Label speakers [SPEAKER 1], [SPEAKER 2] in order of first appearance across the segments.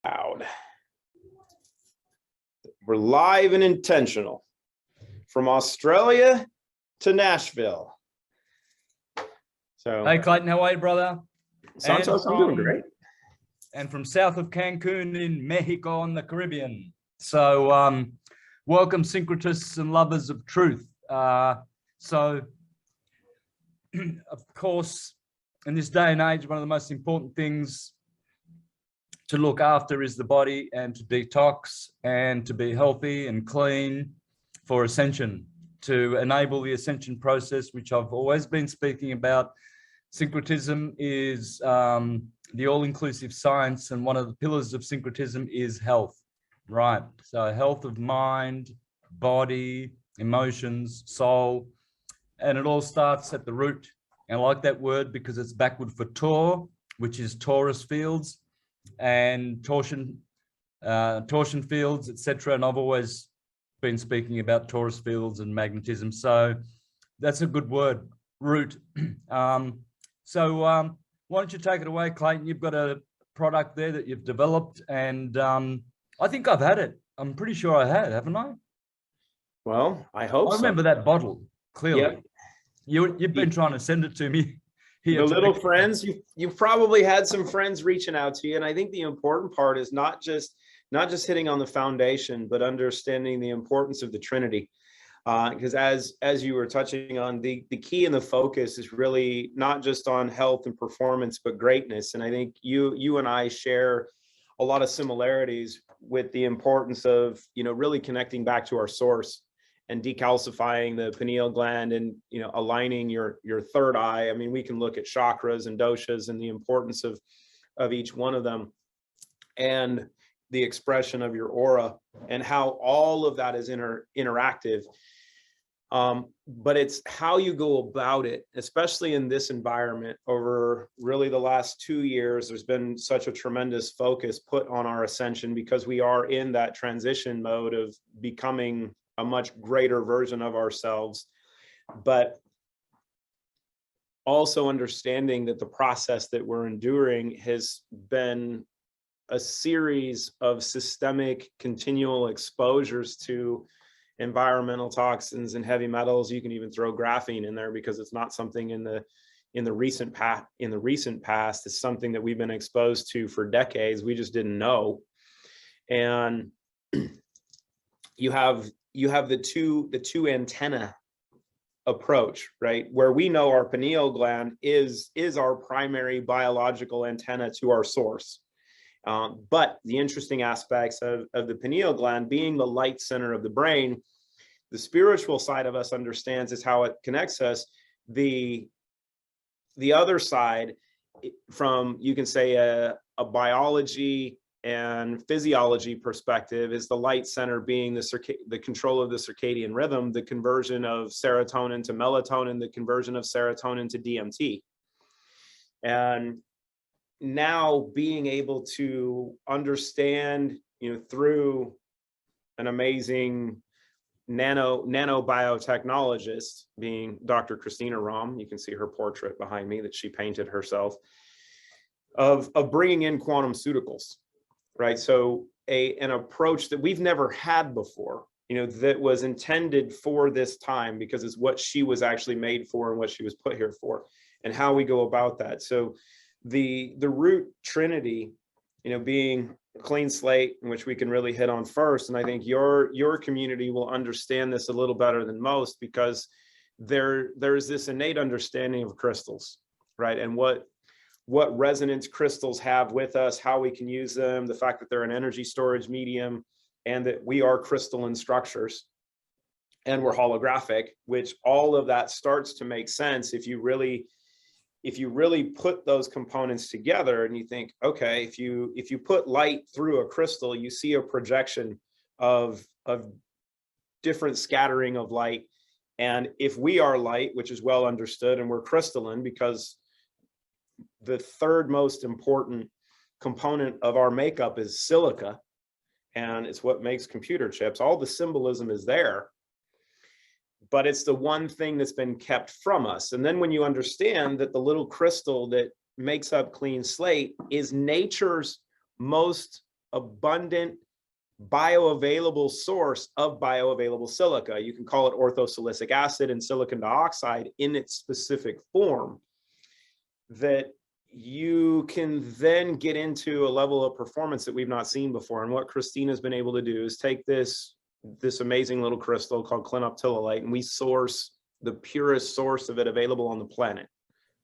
[SPEAKER 1] Loud. We're live and intentional from Australia to Nashville. So,
[SPEAKER 2] hey Clayton, how are you, brother?
[SPEAKER 1] Santos, I'm doing great.
[SPEAKER 2] And from south of Cancun in Mexico on the Caribbean. So, welcome syncretists and lovers of truth. So, of course, in this day and age, one of the most important things to look after is the body, and to detox and to be healthy and clean for ascension, to enable the ascension process, which I've always been speaking about. Syncretism is the all-inclusive science, and one of the pillars of syncretism is health, right? So health of mind, body, emotions, soul, and it all starts at the root. And I like that word because it's backward for Tor, which is torus fields, and torsion fields, etc. And I've always been speaking about torus fields and magnetism. So that's a good word, root. So why don't you take it away, Clayton? You've got a product there that you've developed, and I think I've had it. I'm pretty sure I had, haven't I?
[SPEAKER 1] Well, I hope
[SPEAKER 2] I remember that bottle, clearly. Yep. You've been trying to send it to me.
[SPEAKER 1] The little friends, you've probably had some friends reaching out to you. And I think the important part is not just hitting on the foundation, but understanding the importance of the Trinity. Because as you were touching on, the key and the focus is really not just on health and performance, but greatness. And I think you and I share a lot of similarities with the importance of, really connecting back to our source and decalcifying the pineal gland and, aligning your third eye. I mean, we can look at chakras and doshas and the importance of each one of them, and the expression of your aura and how all of that is interactive. But it's how you go about it, especially in this environment. Over really the last 2 years, there's been such a tremendous focus put on our ascension, because we are in that transition mode of becoming a much greater version of ourselves, but also understanding that the process that we're enduring has been a series of systemic continual exposures to environmental toxins and heavy metals. You can even throw graphene in there, because it's not something in the recent past. It's something that we've been exposed to for decades. We just didn't know. And you have the two antenna approach, right? Where we know our pineal gland is our primary biological antenna to our source. But the interesting aspects of the pineal gland being the light center of the brain, the spiritual side of us understands is how it connects us. The other side, from, you can say, a biology and physiology perspective, is the light center being the control of the circadian rhythm, the conversion of serotonin to melatonin, the conversion of serotonin to DMT. And now being able to understand, through an amazing nanobiotechnologist, being Dr. Christina Rom, you can see her portrait behind me that she painted herself, of bringing in quantum pharmaceuticals, right? So an approach that we've never had before, that was intended for this time, because it's what she was actually made for and what she was put here for, and how we go about that. So the root Trinity, being a clean slate, in which we can really hit on first. And I think your community will understand this a little better than most, because there's this innate understanding of crystals, right? And what resonance crystals have with us, how we can use them, the fact that they're an energy storage medium, and that we are crystalline structures and we're holographic, which all of that starts to make sense if you really put those components together and you think, okay, if you put light through a crystal, you see a projection of different scattering of light. And if we are light, which is well understood, and we're crystalline, because the third most important component of our makeup is silica, and it's what makes computer chips. All the symbolism is there, but it's the one thing that's been kept from us. And then when you understand that the little crystal that makes up clean slate is nature's most abundant bioavailable source of bioavailable silica. You can call it orthosilicic acid and silicon dioxide in its specific form, that you can then get into a level of performance that we've not seen before. And what Christina's been able to do is take this amazing little crystal called clinoptilolite, and we source the purest source of it available on the planet.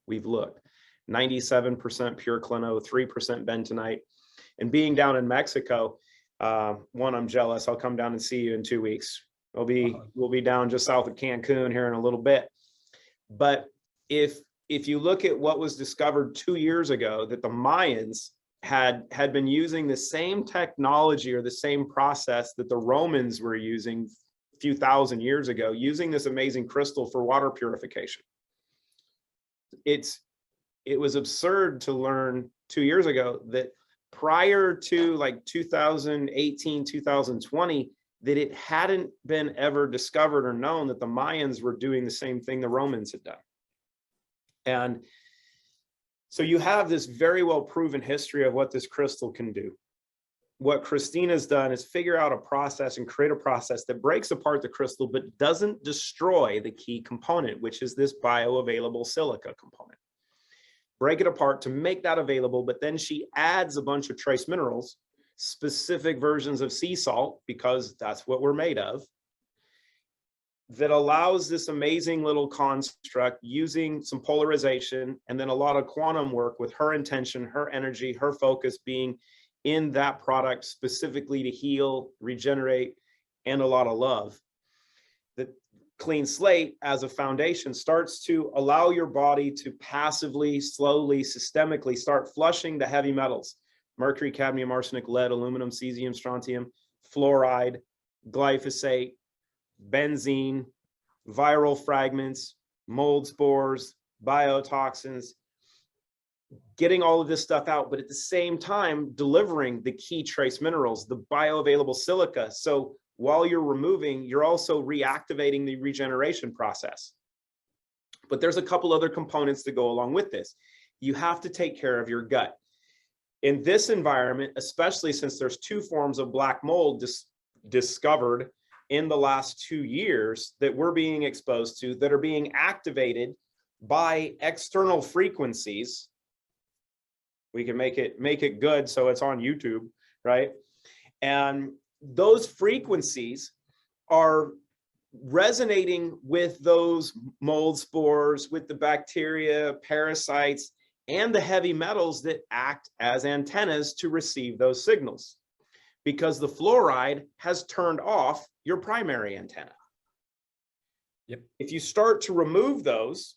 [SPEAKER 1] We've looked 97% pure clino, 3% bentonite. And being down in Mexico, one, I'm jealous. I'll come down and see you in 2 weeks. We'll be down just south of Cancun here in a little bit. But if you look at what was discovered 2 years ago, that the Mayans had been using the same technology or the same process that the Romans were using a few thousand years ago, using this amazing crystal for water purification. It was absurd to learn 2 years ago that prior to like 2018, 2020, that it hadn't been ever discovered or known that the Mayans were doing the same thing the Romans had done. And so you have this very well proven history of what this crystal can do. What Christina's done is figure out a process and create a process that breaks apart the crystal, but doesn't destroy the key component, which is this bioavailable silica component. Break it apart to make that available, but then she adds a bunch of trace minerals, specific versions of sea salt, because that's what we're made of, that allows this amazing little construct using some polarization and then a lot of quantum work with her intention, her energy, her focus being in that product specifically to heal, regenerate, and a lot of love. The clean slate as a foundation starts to allow your body to passively, slowly, systemically start flushing the heavy metals: mercury, cadmium, arsenic, lead, aluminum, cesium, strontium, fluoride, glyphosate, benzene, viral fragments, mold spores, biotoxins, getting all of this stuff out, but at the same time delivering the key trace minerals, the bioavailable silica. So while you're removing, you're also reactivating the regeneration process. But there's a couple other components that go along with this. You have to take care of your gut. In this environment, especially since there's 2 forms of black mold discovered in the last 2 years that we're being exposed to, that are being activated by external frequencies. We can make it good so it's on YouTube, right? And those frequencies are resonating with those mold spores, with the bacteria, parasites, and the heavy metals that act as antennas to receive those signals, because the fluoride has turned off your primary antenna.
[SPEAKER 2] Yep.
[SPEAKER 1] If you start to remove those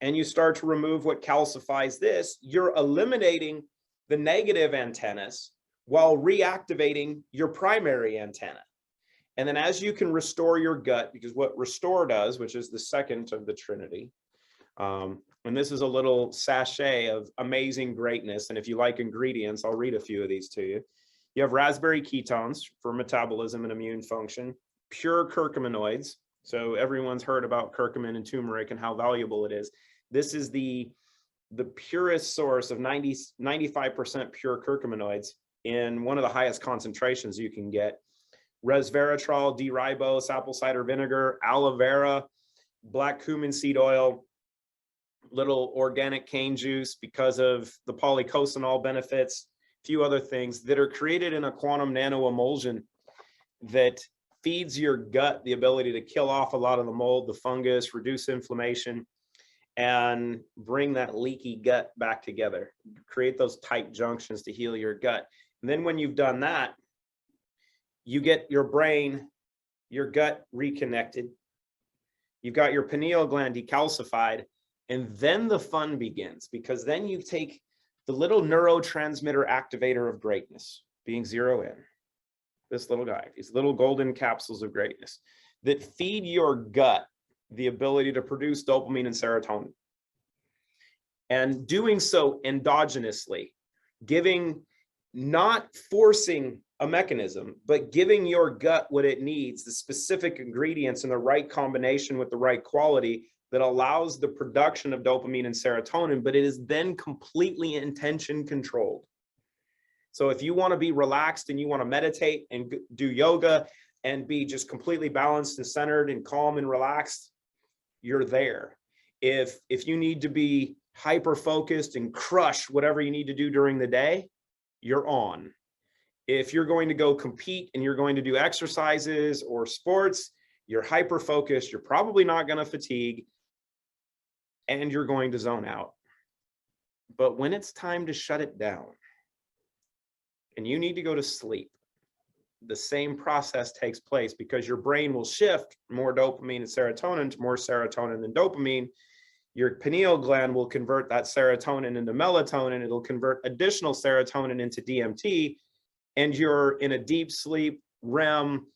[SPEAKER 1] and you start to remove what calcifies this, you're eliminating the negative antennas while reactivating your primary antenna. And then as you can restore your gut, because what restore does, which is the second of the Trinity, and this is a little sachet of amazing greatness. And if you like ingredients, I'll read a few of these to you. You have raspberry ketones for metabolism and immune function, pure curcuminoids. So everyone's heard about curcumin and turmeric and how valuable it is. This is the purest source of 95% pure curcuminoids in one of the highest concentrations you can get. Resveratrol, D-ribose, apple cider vinegar, aloe vera, black cumin seed oil, little organic cane juice because of the polycosanol benefits, a few other things that are created in a quantum nano emulsion that feeds your gut the ability to kill off a lot of the mold, the fungus, reduce inflammation, and bring that leaky gut back together, create those tight junctions to heal your gut. And then when you've done that, you get your brain, your gut reconnected. You've got your pineal gland decalcified, and then the fun begins, because then you take the little neurotransmitter activator of greatness, being 0N, this little guy, these little golden capsules of greatness that feed your gut the ability to produce dopamine and serotonin. And doing so endogenously, not forcing a mechanism, but giving your gut what it needs, the specific ingredients in the right combination with the right quality that allows the production of dopamine and serotonin, but it is then completely intention controlled. So if you want to be relaxed and you want to meditate and do yoga and be just completely balanced and centered and calm and relaxed, you're there. If you need to be hyper focused and crush whatever you need to do during the day, you're on. If you're going to go compete and you're going to do exercises or sports, you're hyper focused, you're probably not going to fatigue, and you're going to zone out. But when it's time to shut it down and you need to go to sleep, the same process takes place, because your brain will shift more dopamine and serotonin to more serotonin than dopamine. Your pineal gland will convert that serotonin into melatonin. It'll convert additional serotonin into DMT, and you're in a deep sleep, REM,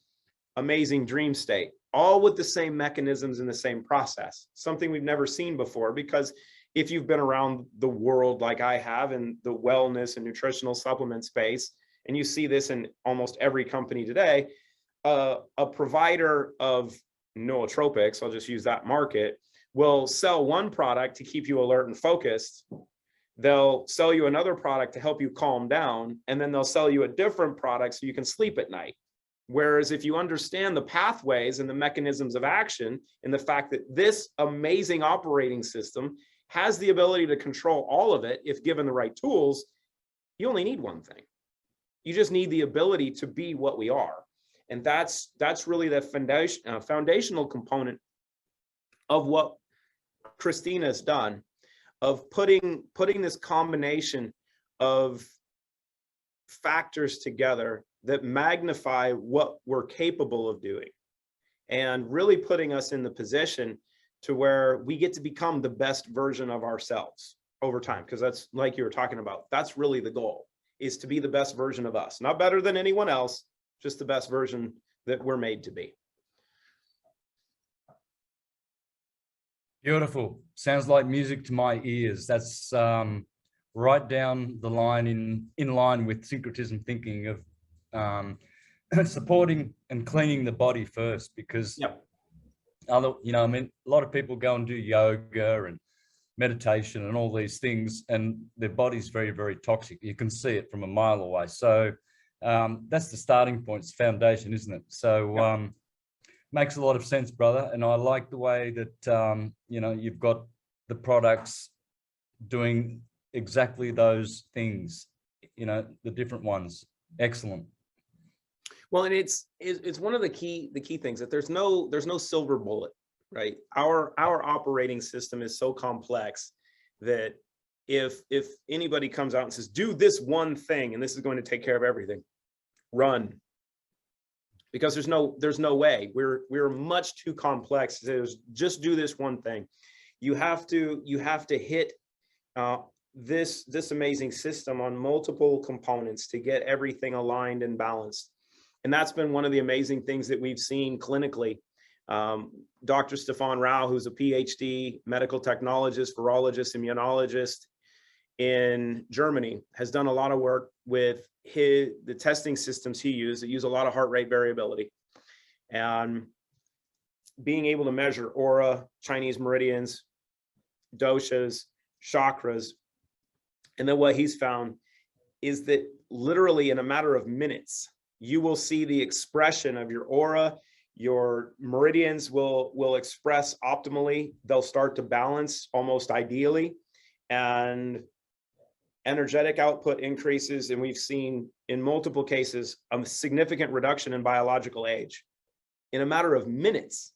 [SPEAKER 1] amazing dream state, all with the same mechanisms and the same process, something we've never seen before. Because if you've been around the world like I have in the wellness and nutritional supplement space, and you see this in almost every company today, a provider of nootropics, I'll just use that market, will sell one product to keep you alert and focused. They'll sell you another product to help you calm down, and then they'll sell you a different product so you can sleep at night. Whereas if you understand the pathways and the mechanisms of action, and the fact that this amazing operating system has the ability to control all of it if given the right tools, you only need one thing. You just need the ability to be what we are. And that's really the foundational component of what Christina has done, of putting this combination of factors together that magnify what we're capable of doing, and really putting us in the position to where we get to become the best version of ourselves over time. Because that's, like you were talking about, that's really the goal, is to be the best version of us. Not better than anyone else, just the best version that we're made to be.
[SPEAKER 2] Beautiful. Sounds like music to my ears. That's right down the line, in line with syncretism thinking of supporting and cleaning the body first, because other, I mean, a lot of people go and do yoga and meditation and all these things, and their body's very, very toxic. You can see it from a mile away. So that's the starting point, it's the foundation, isn't it? So makes a lot of sense, brother. And I like the way that you've got the products doing exactly those things, the different ones. Excellent.
[SPEAKER 1] Well, and it's one of the key things, that there's no silver bullet, right? Our operating system is so complex that if anybody comes out and says, do this one thing and this is going to take care of everything, run. Because there's no way. We're much too complex to just do this one thing. You have to hit this amazing system on multiple components to get everything aligned and balanced. And that's been one of the amazing things that we've seen clinically. Dr. Stefan Rao, who's a PhD medical technologist, virologist, immunologist in Germany, has done a lot of work with the testing systems he used that use a lot of heart rate variability, and being able to measure aura, Chinese meridians, doshas, chakras. And then what he's found is that literally in a matter of minutes, you will see the expression of your aura. Your meridians will express optimally. They'll start to balance almost ideally, and energetic output increases. And we've seen in multiple cases a significant reduction in biological age in a matter of minutes.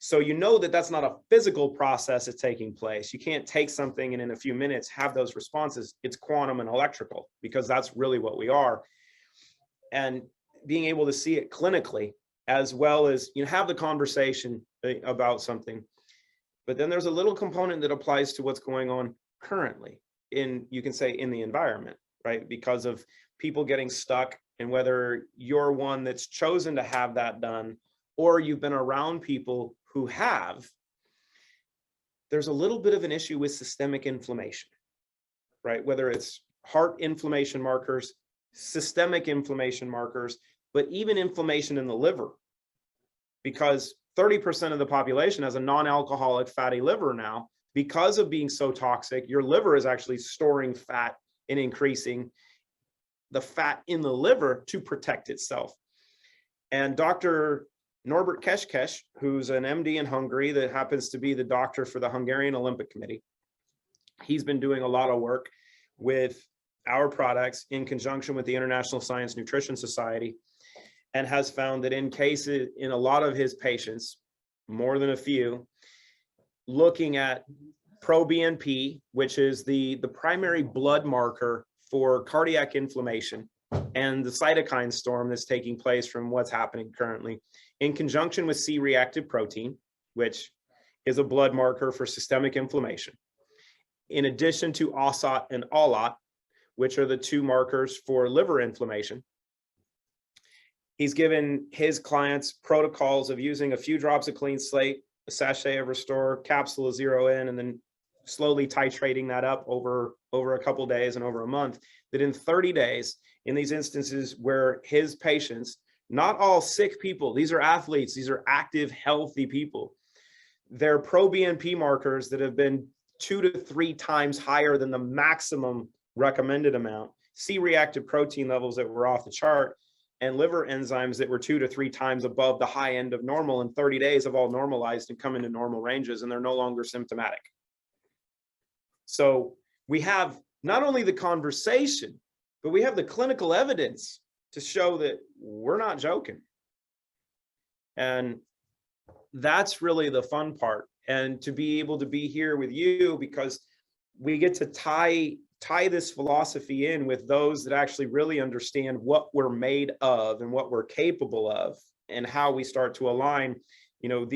[SPEAKER 1] So you know that that's not a physical process that's taking place. You can't take something and in a few minutes have those responses. It's quantum and electrical, because that's really what we are. And being able to see it clinically, as well as have the conversation about something. But then there's a little component that applies to what's going on currently you can say in the environment, right? Because of people getting stuck, and whether you're one that's chosen to have that done, or you've been around people who have, there's a little bit of an issue with systemic inflammation, right? Whether it's heart inflammation markers, systemic inflammation markers, but even inflammation in the liver, because 30% of the population has a non-alcoholic fatty liver now. Because of being so toxic, your liver is actually storing fat and increasing the fat in the liver to protect itself. And Dr. Norbert Keskes, who's an MD in Hungary that happens to be the doctor for the Hungarian Olympic Committee, he's been doing a lot of work with our products in conjunction with the International Science Nutrition Society, and has found that in cases, in a lot of his patients, more than a few, looking at proBNP, which is the primary blood marker for cardiac inflammation and the cytokine storm that's taking place from what's happening currently, in conjunction with C-reactive protein, which is a blood marker for systemic inflammation, in addition to OSAT and ALAT, which are the two markers for liver inflammation. He's given his clients protocols of using a few drops of Clean Slate, a sachet of Restore, capsule of 0N, and then slowly titrating that up over a couple days and over a month, that in 30 days, in these instances where his patients, not all sick people, these are athletes, these are active, healthy people, their proBNP markers that have been 2 to 3 times higher than the maximum recommended amount, C-reactive protein levels that were off the chart, and liver enzymes that were 2 to 3 times above the high end of normal in 30 days have all normalized and come into normal ranges, and they're no longer symptomatic. So we have not only the conversation, but we have the clinical evidence to show that we're not joking. And that's really the fun part. And to be able to be here with you, because we get to tie this philosophy in with those that actually really understand what we're made of and what we're capable of, and how we start to align, you know,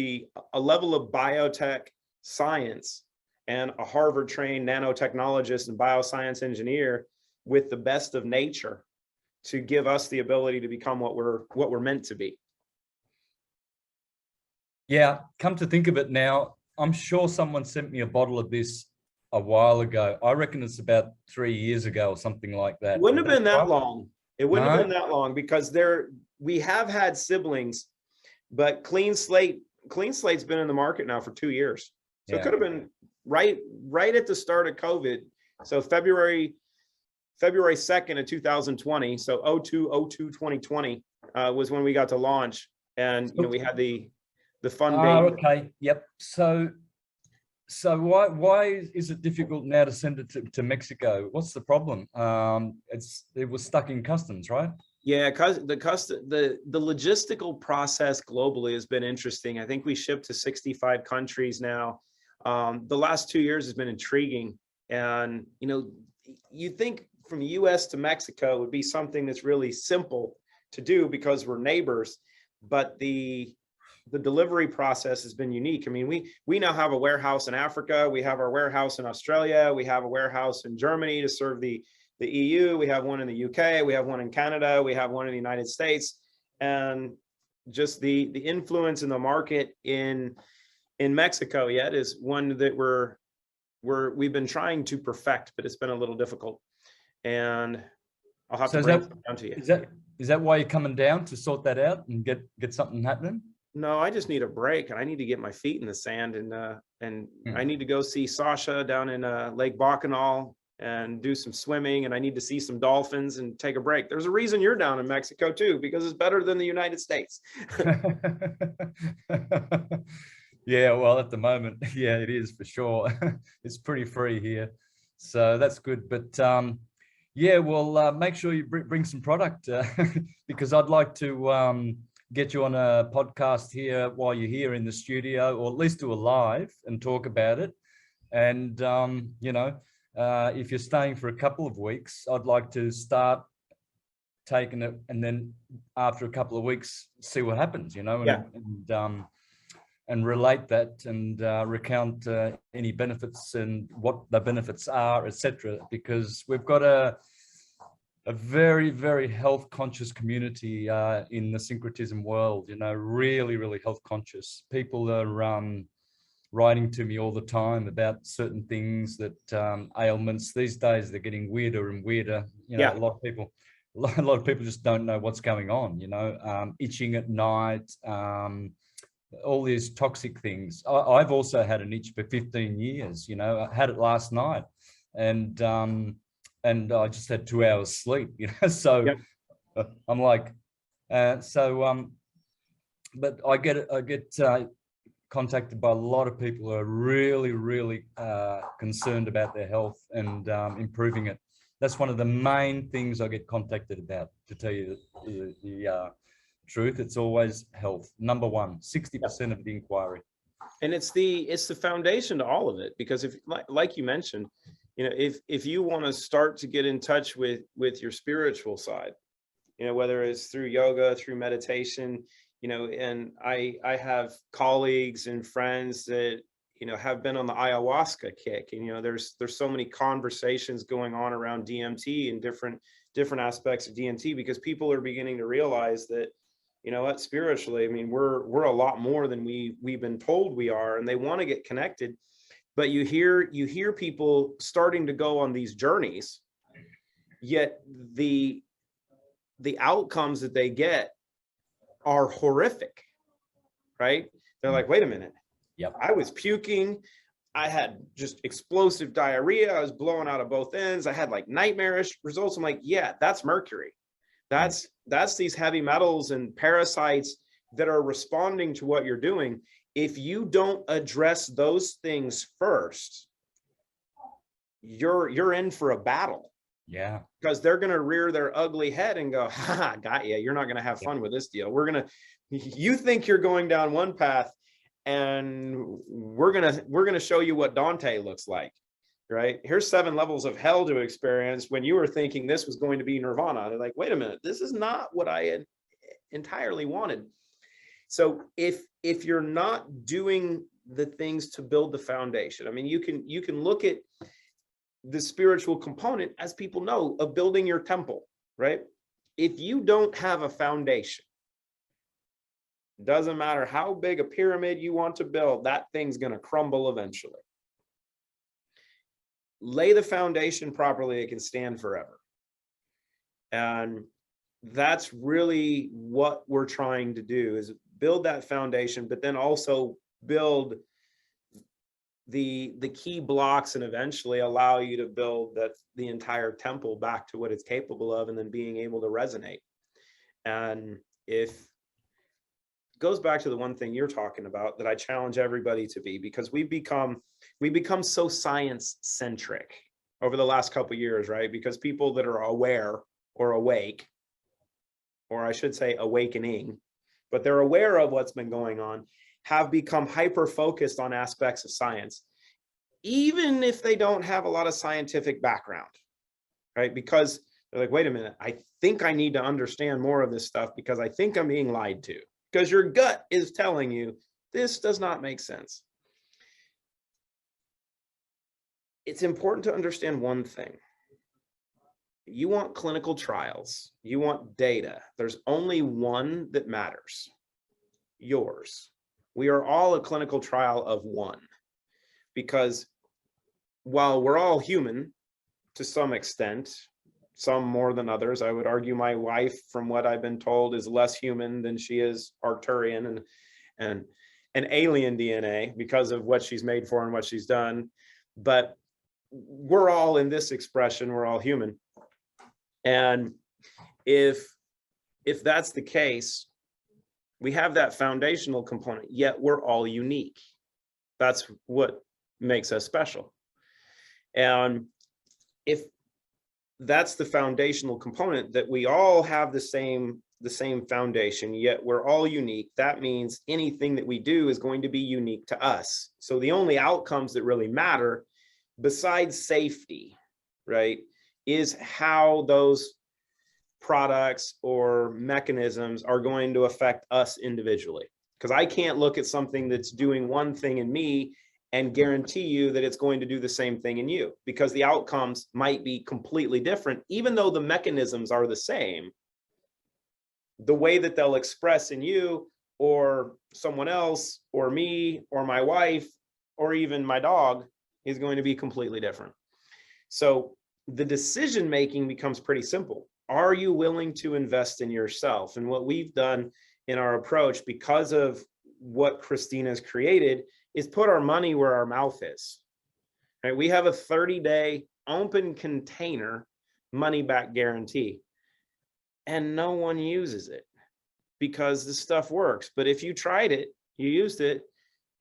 [SPEAKER 1] a level of biotech science and a Harvard trained nanotechnologist and bioscience engineer with the best of nature to give us the ability to become what we're meant to be.
[SPEAKER 2] Yeah, come to think of it now, I'm sure someone sent me a bottle of this a while ago. I reckon it's about 3 years ago or something like that.
[SPEAKER 1] It wouldn't have been that long. It wouldn't have been that long, because we have had siblings, but Clean Slate's been in the market now for 2 years. So It could have been right at the start of COVID. So February 2nd of 2020. So 2020 was when we got to launch, and you know, we had the fun day.
[SPEAKER 2] Okay. Yep. So why is it difficult now to send it to Mexico? What's the problem? It was stuck in customs, right?
[SPEAKER 1] Yeah, because the logistical process globally has been interesting. I think we ship to 65 countries now. The last 2 years has been intriguing, and you know, you think from the U.S. to Mexico would be something that's really simple to do because we're neighbors, but the delivery process has been unique. I mean, we now have a warehouse in Africa, we have our warehouse in Australia, we have a warehouse in Germany to serve the EU, we have one in the UK, we have one in Canada, we have one in the United States, and just the influence in the market in Mexico yet is one that we've been trying to perfect, but it's been a little difficult. And I'll have to bring it down to you.
[SPEAKER 2] Is that why you're coming down, to sort that out and get something happening?
[SPEAKER 1] No, I just need a break, and I need to get my feet in the sand, and I need to go see Sasha down in Lake Bacanal and do some swimming, and I need to see some dolphins and take a break. There's a reason you're down in Mexico too, because it's better than the United States.
[SPEAKER 2] Yeah, well, at the moment, yeah, it is for sure. It's pretty free here, so that's good. But yeah, well, make sure you bring some product because I'd like to get you on a podcast here while you're here in the studio, or at least do a live and talk about it. And you know, if you're staying for a couple of weeks, I'd like to start taking it, and then after a couple of weeks, see what happens. You know, and relate that, and recount any benefits and what the benefits are, etc. Because we've got a very, very health conscious community in the syncretism world, you know, really, really health conscious. People are writing to me all the time about certain things, that ailments. These days they're getting weirder and weirder. You know, a lot of people just don't know what's going on, you know, itching at night, all these toxic things. I've also had an itch for 15 years, you know. I had it last night, and and I just had 2 hours sleep, you know, so
[SPEAKER 1] Yep.
[SPEAKER 2] I'm like, but I get contacted by a lot of people who are really concerned about their health and improving it. That's one of the main things I get contacted about, to tell you the truth. It's always health, number one, 60% of the inquiry.
[SPEAKER 1] And it's the foundation to all of it, because if, like you mentioned, you know, if you want to start to get in touch with your spiritual side, you know, whether it's through yoga, through meditation, you know, and I have colleagues and friends that, you know, have been on the ayahuasca kick, and, you know, there's so many conversations going on around DMT and different aspects of DMT, because people are beginning to realize that, you know what, spiritually, I mean, we're a lot more than we've been told we are, and they want to get connected. But you hear people starting to go on these journeys, yet the outcomes that they get are horrific, right? They're like, wait a minute.
[SPEAKER 2] Yep.
[SPEAKER 1] I was puking. I had just explosive diarrhea. I was blowing out of both ends. I had like nightmarish results. I'm like, yeah, that's mercury. That's these heavy metals and parasites that are responding to what you're doing. If you don't address those things first, you're in for a battle.
[SPEAKER 2] Yeah.
[SPEAKER 1] Because they're going to rear their ugly head and go, ha, got you. You're not going to have fun with this deal. You think you're going down one path, and we're going to show you what Dante looks like, right? Here's 7 levels of hell to experience when you were thinking this was going to be nirvana. They're like, wait a minute, this is not what I had entirely wanted. So if you're not doing the things to build the foundation, I mean, you can look at the spiritual component, as people know, of building your temple, right? If you don't have a foundation, doesn't matter how big a pyramid you want to build, that thing's going to crumble eventually. Lay the foundation properly, it can stand forever. And that's really what we're trying to do, is build that foundation, but then also build the key blocks, and eventually allow you to build the entire temple back to what it's capable of, and then being able to resonate. And if it goes back to the one thing you're talking about that I challenge everybody to be, because we become so science centric over the last couple of years, right? Because people that are aware or awake, or I should say awakening, but they're aware of what's been going on, have become hyper focused on aspects of science, even if they don't have a lot of scientific background, right? Because they're like, wait a minute, I think I need to understand more of this stuff, because I think I'm being lied to, because your gut is telling you this does not make sense. It's important to understand one thing. You want clinical trials, you want data. There's only one that matters: yours. We are all a clinical trial of one, because while we're all human to some extent, some more than others, I would argue my wife, from what I've been told, is less human than she is Arcturian and alien DNA, because of what she's made for and what she's done. But we're all, in this expression, we're all human. And if that's the case, we have that foundational component, yet we're all unique. That's what makes us special. And if that's the foundational component, that we all have the same foundation, yet we're all unique, that means anything that we do is going to be unique to us. So the only outcomes that really matter, besides safety, right, is how those products or mechanisms are going to affect us individually. Because I can't look at something that's doing one thing in me and guarantee you that it's going to do the same thing in you, because the outcomes might be completely different. Even though the mechanisms are the same, the way that they'll express in you or someone else or me or my wife or even my dog is going to be completely different. So the decision making becomes pretty simple. Are you willing to invest in yourself? And what we've done in our approach, because of what Christina's created, is put our money where our mouth is. Right? We have a 30-day open container money back guarantee. And no one uses it because the stuff works. But if you tried it, you used it,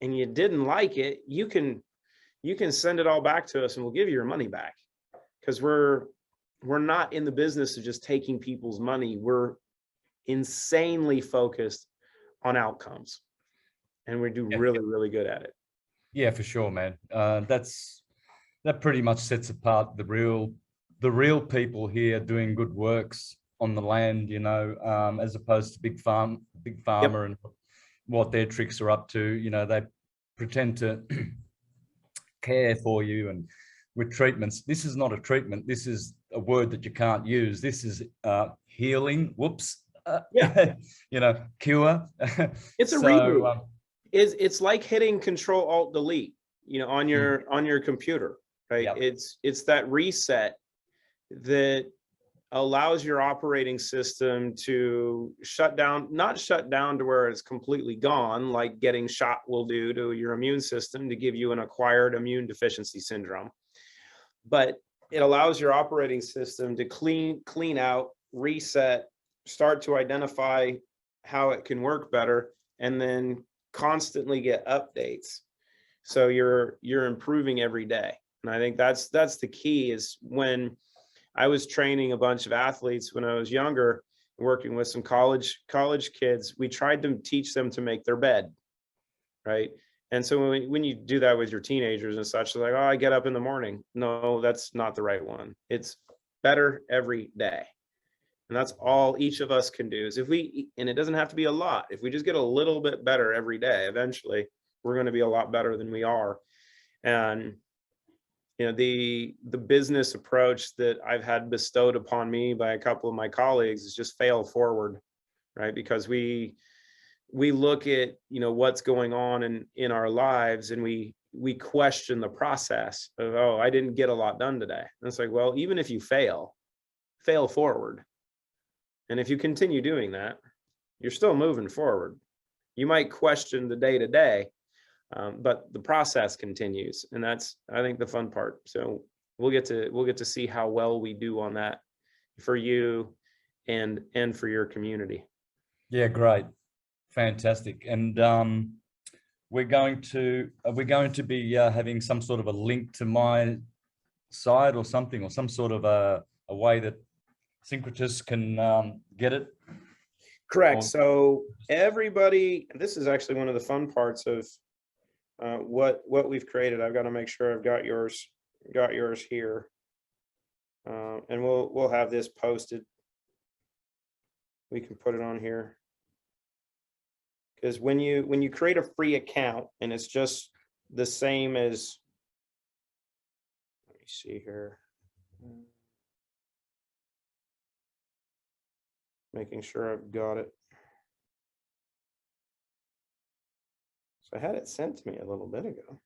[SPEAKER 1] and you didn't like it, you can send it all back to us and we'll give you your money back. Because we're not in the business of just taking people's money. We're insanely focused on outcomes, and we do really, really good at it.
[SPEAKER 2] Yeah, for sure, man. That pretty much sets apart the real people here doing good works on the land, you know, as opposed to big farmer
[SPEAKER 1] Yep.
[SPEAKER 2] and what their tricks are up to. You know, they pretend to care for you, and with treatments, this is not a treatment. This is a word that you can't use. This is healing. Whoops.
[SPEAKER 1] Yeah.
[SPEAKER 2] You know, cure.
[SPEAKER 1] It's a reboot. It's like hitting Control Alt Delete, you know, on your computer, right?
[SPEAKER 2] Yep.
[SPEAKER 1] It's that reset that allows your operating system to shut down, not shut down to where it's completely gone, like getting shot will do to your immune system to give you an acquired immune deficiency syndrome. But it allows your operating system to clean out, reset, start to identify how it can work better, and then constantly get updates. So you're improving every day. And I think that's the key. Is when I was training a bunch of athletes when I was younger, working with some college kids, we tried to teach them to make their bed, right? And so when you do that with your teenagers and such, they're like, oh, I get up in the morning. No, that's not the right one. It's better every day. And that's all each of us can do. Is if we, and it doesn't have to be a lot, if we just get a little bit better every day, eventually we're going to be a lot better than we are. And you know, the business approach that I've had bestowed upon me by a couple of my colleagues is just fail forward, right? Because we look at, you know, what's going on in our lives, and we question the process of, oh, I didn't get a lot done today. And it's like, well, even if you fail forward. And if you continue doing that, you're still moving forward. You might question the day to day, but the process continues, and that's, I think, the fun part. So we'll get to see how well we do on that for you and for your community.
[SPEAKER 2] Yeah, great, fantastic. And we're going to be having some sort of a link to my site or something, or some sort of a way that Syncretists can get it.
[SPEAKER 1] Correct. So everybody, this is actually one of the fun parts of what we've created. I've got to make sure I've got yours here, and we'll have this posted. We can put it on here, because when you create a free account, and it's just the same as, let me see here, making sure I've got it. So I had it sent to me a little bit ago.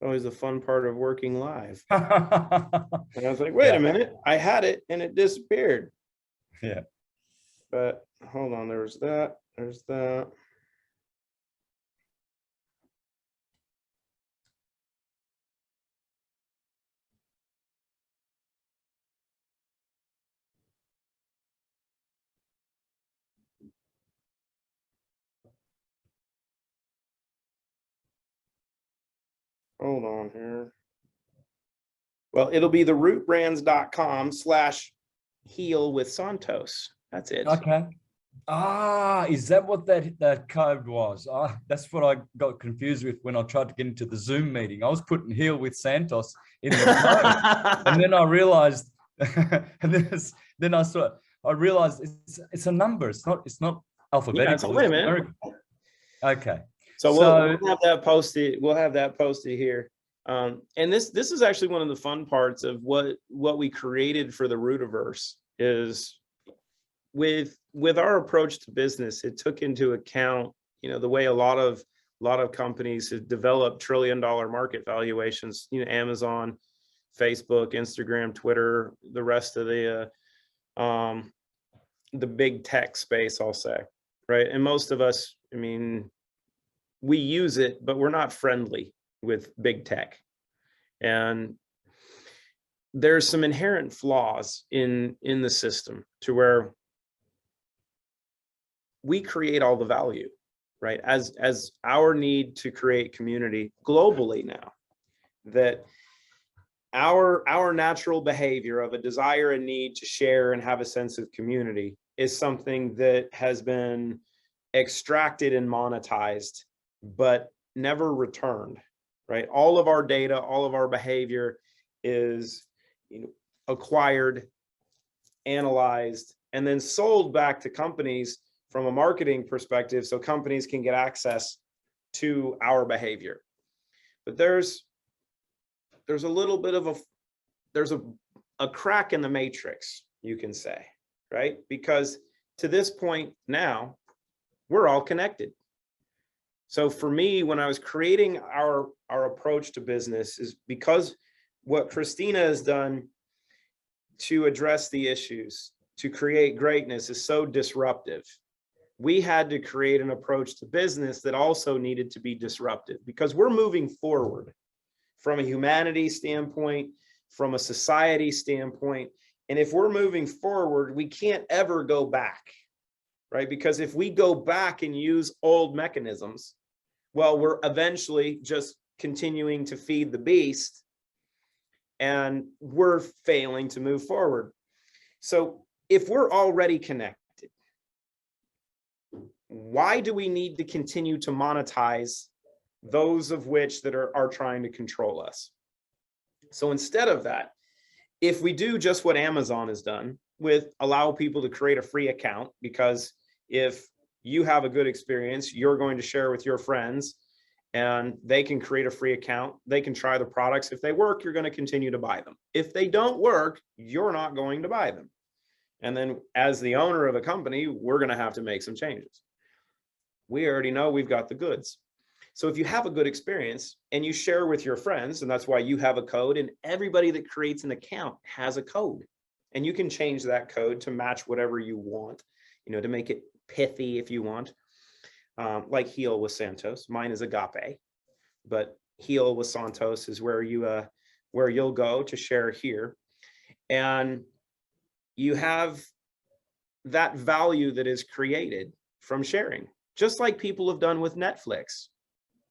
[SPEAKER 1] Always the fun part of working live. And I was like, wait a minute, I had it and it disappeared.
[SPEAKER 2] Yeah.
[SPEAKER 1] But hold on, there's that. Hold on here. Well, it'll be the rootbrands.com/heal with Santos. That's it.
[SPEAKER 2] Okay. Ah, is that what that code was? That's what I got confused with when I tried to get into the Zoom meeting. I was putting heal with Santos in the code, and then I realized, and then I realized it's a number. It's not alphabetical.
[SPEAKER 1] Yeah, wait a minute.
[SPEAKER 2] Okay.
[SPEAKER 1] So we'll have that posted. We'll have that posted here. And this is actually one of the fun parts of what we created for the Rootiverse. Is with our approach to business, it took into account, you know, the way a lot of companies have developed trillion-dollar market valuations, you know, Amazon, Facebook, Instagram, Twitter, the rest of the big tech space, I'll say, right? And most of us, I mean, we use it, but we're not friendly with big tech. And there's some inherent flaws in the system to where we create all the value, right? As our need to create community globally now, that our natural behavior of a desire and need to share and have a sense of community is something that has been extracted and monetized, but never returned, right? All of our data, all of our behavior is, acquired, analyzed, and then sold back to companies from a marketing perspective, so companies can get access to our behavior. But there's a little bit of a crack in the matrix, you can say, right? Because to this point now, we're all connected. So for me, when I was creating our approach to business, is because what Christina has done to address the issues, to create greatness, is so disruptive. We had to create an approach to business that also needed to be disruptive, because we're moving forward from a humanity standpoint, from a society standpoint. And if we're moving forward, we can't ever go back, right? Because if we go back and use old mechanisms, well, we're eventually just continuing to feed the beast, and we're failing to move forward. So if we're already connected, why do we need to continue to monetize those of which that are trying to control us? So instead of that, if we do just what Amazon has done, with allow people to create a free account, because if you have a good experience, you're going to share with your friends, and they can create a free account. They can try the products. If they work, you're going to continue to buy them. If they don't work, you're not going to buy them. And then as the owner of a company, we're going to have to make some changes. We already know we've got the goods. So if you have a good experience and you share with your friends, and that's why you have a code, and everybody that creates an account has a code, and you can change that code to match whatever you want, to make it pithy if you want. Like heal with Santos. Mine is agape, but heal with Santos is where you'll go to share here. And you have that value that is created from sharing, just like people have done with Netflix,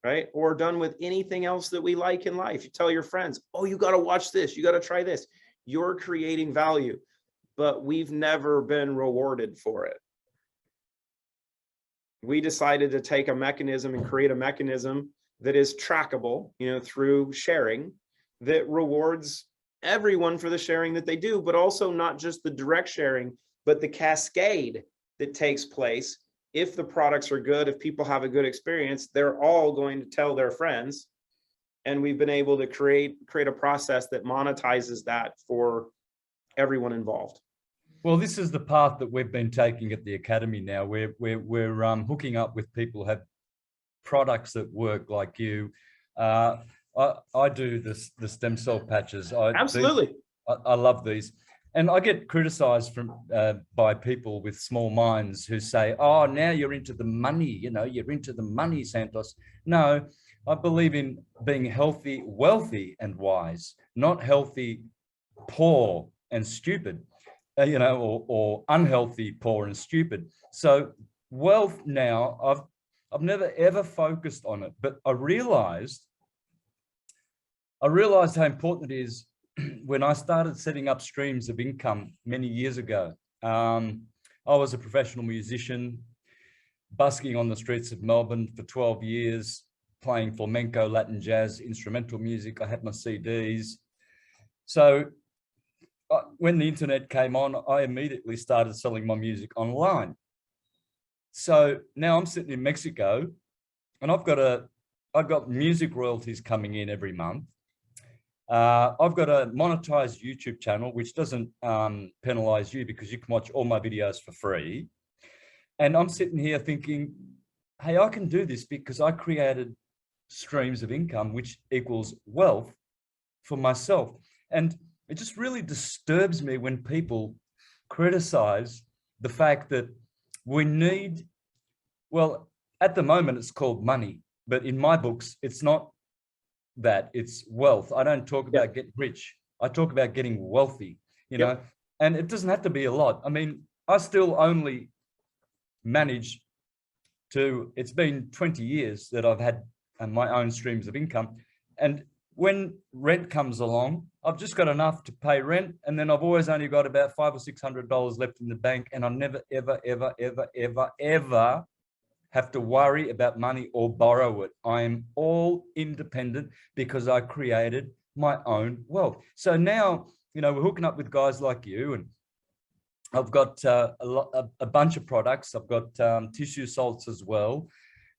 [SPEAKER 1] right? Or done with anything else that we like in life. You tell your friends, oh, you got to watch this, you got to try this. You're creating value, but we've never been rewarded for it. We decided to take a mechanism and create a mechanism that is trackable, through sharing, that rewards everyone for the sharing that they do, but also not just the direct sharing, but the cascade that takes place. If the products are good, if people have a good experience, they're all going to tell their friends. And we've been able to create a process that monetizes that for everyone involved.
[SPEAKER 2] Well, this is the path that we've been taking at the Academy now. We're hooking up with people who have products that work, like you. I do the stem cell patches.
[SPEAKER 1] Absolutely.
[SPEAKER 2] I love these. And I get criticized by people with small minds who say, oh, now you're into the money, you're into the money, Santos. No, I believe in being healthy, wealthy, and wise, not healthy, poor, and stupid. Or unhealthy, poor, and stupid. So wealth now, I've never ever focused on it, but I realized how important it is when I started setting up streams of income many years ago. I was a professional musician, busking on the streets of Melbourne for 12 years, playing flamenco, Latin jazz, instrumental music. I had my CDs. So when the internet came on, I immediately started selling my music online. So now I'm sitting in Mexico, and I've got music royalties coming in every month. I've got a monetized YouTube channel, which doesn't penalize you because you can watch all my videos for free. And I'm sitting here thinking, hey, I can do this because I created streams of income, which equals wealth for myself. And it just really disturbs me when people criticize the fact that we need Well, at the moment, it's called money, but in my books, it's not that, it's wealth. I don't talk about getting rich. I talk about getting wealthy, you know, and it doesn't have to be a lot. I mean, I still only manage to, it's been 20 years that I've had my own streams of income. And when rent comes along, I've just got enough to pay rent. And then I've always only got about $500 or $600 left in the bank. And I never, ever, ever, ever, ever, ever have to worry about money or borrow it. I am all independent because I created my own wealth. So now, you know, we're hooking up with guys like you, and I've got a bunch of products. I've got tissue salts as well.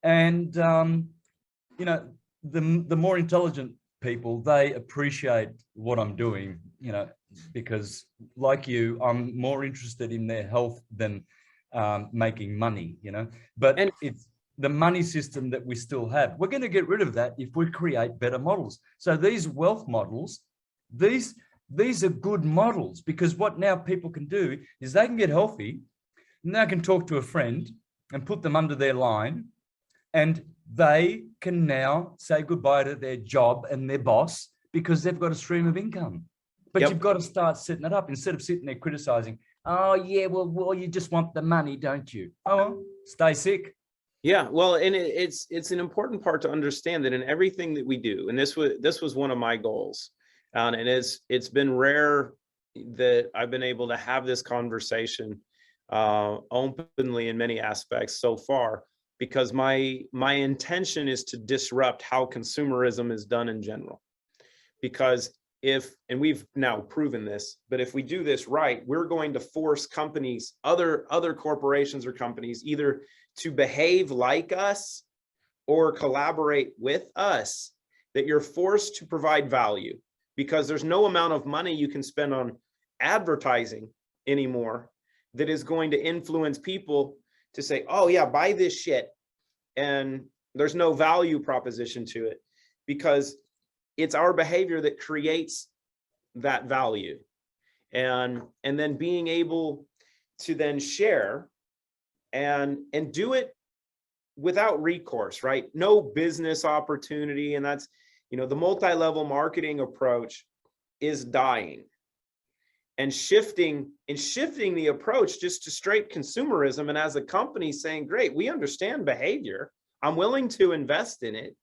[SPEAKER 2] And, you know, the more intelligent people, they appreciate what I'm doing, you know, because like you, I'm more interested in their health than making money, you know, but it's the money system that we still have. We're going to get rid of that if we create better models. So these wealth models, these are good models, because what now people can do is they can get healthy and they can talk to a friend and put them under their line, and they can now say goodbye to their job and their boss because they've got a stream of income. But you've got to start setting it up instead of sitting there criticizing. Oh, yeah, well, you just want the money, don't you? Oh, well, stay sick.
[SPEAKER 1] Yeah, well, and it's an important part to understand that in everything that we do, and this was one of my goals, and it's been rare that I've been able to have this conversation openly in many aspects so far, because my intention is to disrupt how consumerism is done in general. Because and we've now proven this, but if we do this right, we're going to force companies, other corporations or companies, either to behave like us or collaborate with us, that you're forced to provide value, because there's no amount of money you can spend on advertising anymore that is going to influence people to say, oh yeah, buy this shit. And there's no value proposition to it, because it's our behavior that creates that value. And then being able to then share and do it without recourse, right? No business opportunity. And that's, you know, the multi-level marketing approach is dying, and shifting the approach just to straight consumerism. And as a company saying, great, we understand behavior, I'm willing to invest in it.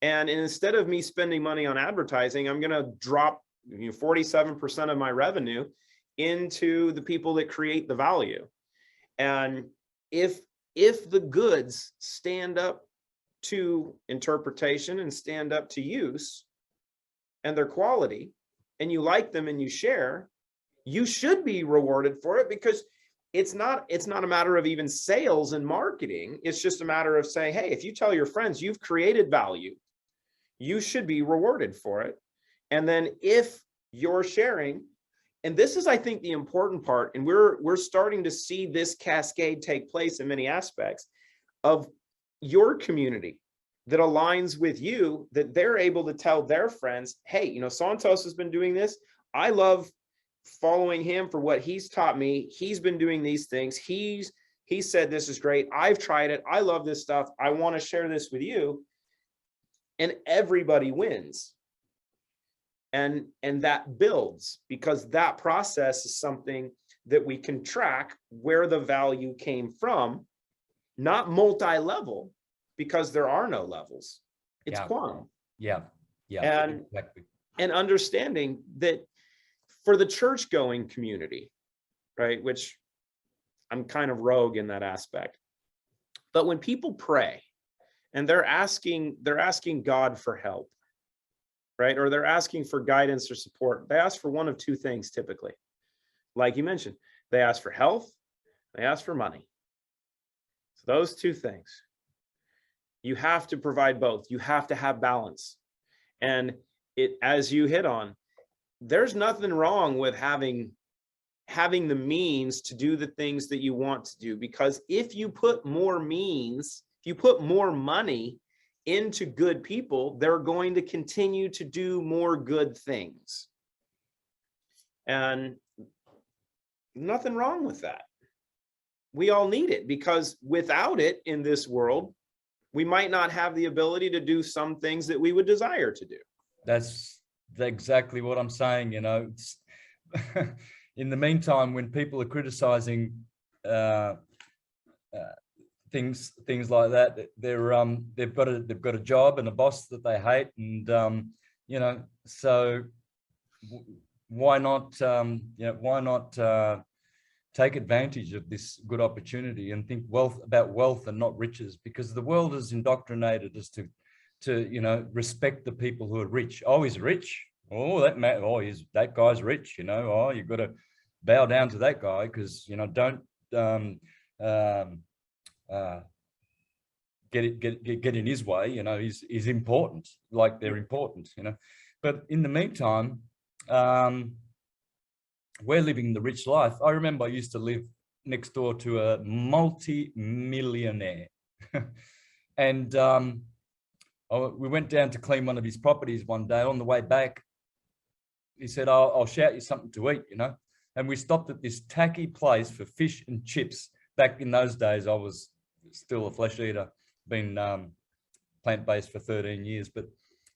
[SPEAKER 1] And instead of me spending money on advertising, I'm going to drop 47% of my revenue into the people that create the value. And if the goods stand up to interpretation and stand up to use, and their quality, and you like them and you share, you should be rewarded for it, because it's not a matter of even sales and marketing. It's just a matter of saying, hey, if you tell your friends you've created value, you should be rewarded for it. And then if you're sharing, and this is, I think, the important part, and we're starting to see this cascade take place in many aspects of your community that aligns with you, that they're able to tell their friends, hey, you know, Santos has been doing this. I love following him for what he's taught me. He's been doing these things. He said this is great. I've tried it. I love this stuff. I want to share this with you. And everybody wins. And that builds, because that process is something that we can track where the value came from, not multi-level, because there are no levels. It's quantum.
[SPEAKER 2] Yeah.
[SPEAKER 1] And
[SPEAKER 2] exactly.
[SPEAKER 1] And understanding that for the church-going community, right, which I'm kind of rogue in that aspect, but when people pray and they're asking God for help, right, or they're asking for guidance or support, they ask for one of two things typically. Like you mentioned, they ask for health, they ask for money. So those two things, you have to provide both. You have to have balance. And as you hit on, there's nothing wrong with having the means to do the things that you want to do, because if you put more means, if you put more money into good people, they're going to continue to do more good things. And nothing wrong with that. we all need it, because without it in this world, we might not have the ability to do some things that we would desire to do.
[SPEAKER 2] That's exactly what I'm saying. You know, it's in the meantime, when people are criticizing things like that, they've got a job and a boss that they hate, and you know, so why not take advantage of this good opportunity and think about wealth and not riches, because the world has indoctrinated us to you know, respect the people who are rich. Oh, he's rich. Oh, that guy's rich. You know, oh, you've got to bow down to that guy, because, you know, don't get in his way. You know, he's important, like they're important. You know, but in the meantime, we're living the rich life. I remember I used to live next door to a multi-millionaire, and we went down to clean one of his properties one day. On the way back, he said, I'll shout you something to eat, you know. And we stopped at this tacky place for fish and chips. Back in those days, I was still a flesh eater, been plant-based for 13 years. But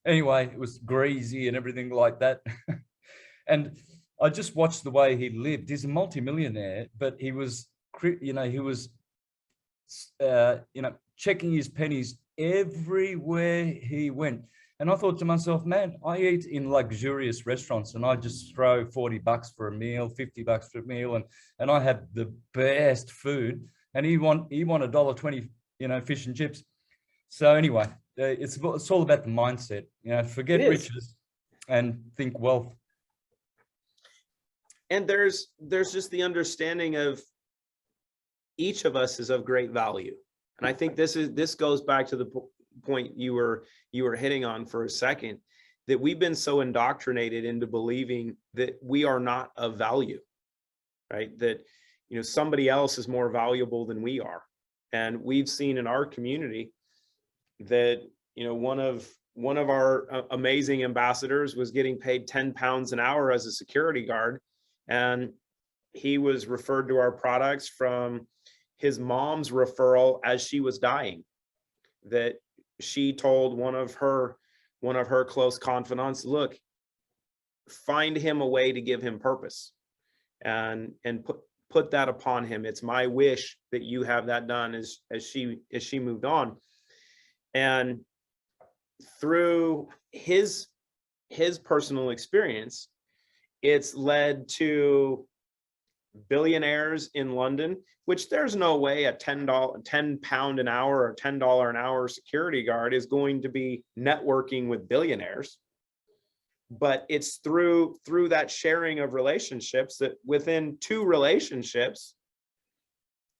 [SPEAKER 2] anyway, it was greasy and everything like that. And I just watched the way he lived. He's a multimillionaire, but he was, you know, checking his pennies everywhere he went. And I thought to myself, man, I eat in luxurious restaurants and I just throw $40 for a meal, $50 for a meal, and I have the best food. And he want $1.20, you know, fish and chips. So anyway, it's all about the mindset. You know, forget riches and think wealth.
[SPEAKER 1] And there's just the understanding of each of us is of great value. And I think this goes back to the point you were hitting on for a second, that we've been so indoctrinated into believing that we are not of value, right? That, you know, somebody else is more valuable than we are. And we've seen in our community that, you know, one of our amazing ambassadors was getting paid 10 pounds an hour as a security guard. And he was referred to our products from his mom's referral as she was dying, that she told one of her close confidants, look, find him a way to give him purpose and put that upon him. It's my wish that you have that done, as she moved on. And through his personal experience, it's led to billionaires in London, which there's no way a £10 an hour or $10 an hour security guard is going to be networking with billionaires. But it's through that sharing of relationships that within 2 relationships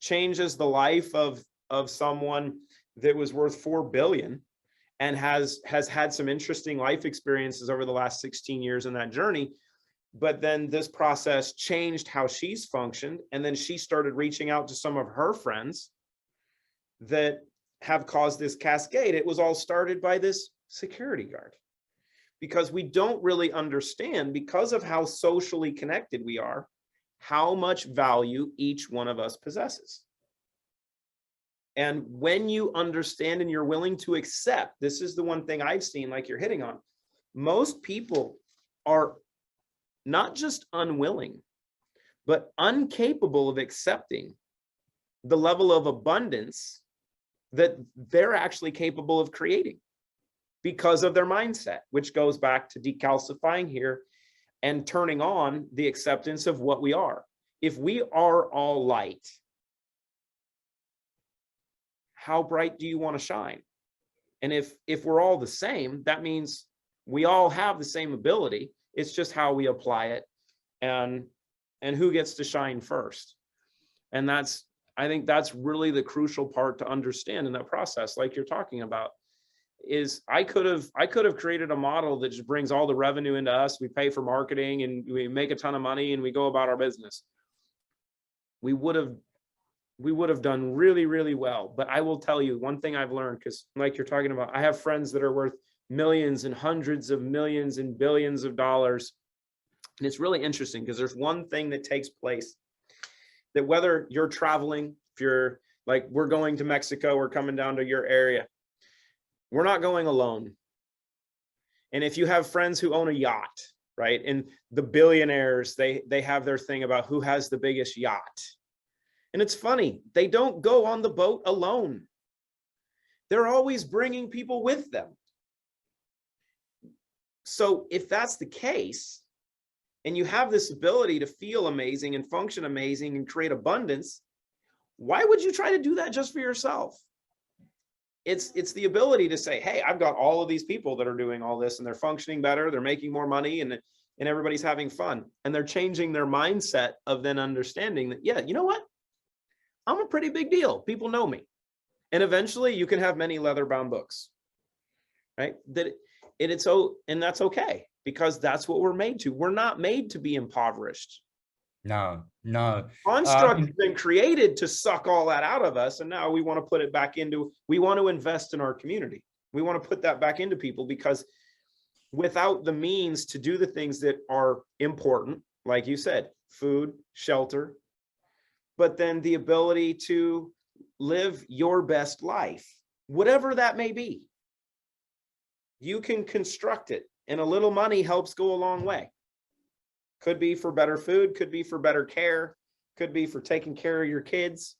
[SPEAKER 1] changes the life of someone that was worth 4 billion and has had some interesting life experiences over the last 16 years in that journey. But then this process changed how she's functioned. And then she started reaching out to some of her friends that have caused this cascade. It was all started by this security guard, because we don't really understand, because of how socially connected we are, how much value each one of us possesses. And when you understand and you're willing to accept, this is the one thing I've seen, like you're hitting on, most people are not just unwilling, but incapable of accepting the level of abundance that they're actually capable of creating because of their mindset, which goes back to decalcifying here and turning on the acceptance of what we are. If we are all light, how bright do you want to shine? And if we're all the same, that means we all have the same ability. It's just how we apply it and who gets to shine first. And I think that's really the crucial part to understand in that process, like you're talking about, is I could have created a model that just brings all the revenue into us. We pay for marketing and we make a ton of money and we go about our business. We would have done really, really well. But I will tell you one thing I've learned, because like you're talking about, I have friends that are worth millions and hundreds of millions and billions of dollars. And it's really interesting because there's one thing that takes place, that whether you're traveling, if you're like, we're going to Mexico, we're coming down to your area. We're not going alone. And if you have friends who own a yacht, right? And the billionaires, they have their thing about who has the biggest yacht. And it's funny, they don't go on the boat alone. They're always bringing people with them. So if that's the case, and you have this ability to feel amazing and function amazing and create abundance, why would you try to do that just for yourself? It's the ability to say, hey, I've got all of these people that are doing all this and they're functioning better, they're making more money, and everybody's having fun. And they're changing their mindset of then understanding that, yeah, you know what? I'm a pretty big deal. People know me. And eventually you can have many leather bound books, right? And that's okay, because that's what we're made to. We're not made to be impoverished.
[SPEAKER 2] No, no.
[SPEAKER 1] Construct has been created to suck all that out of us. And now we want to put it back into, we want to invest in our community. We want to put that back into people, because without the means to do the things that are important, like you said, food, shelter, but then the ability to live your best life, whatever that may be, you can construct it. And a little money helps go a long way. Could be for better food, could be for better care, could be for taking care of your kids.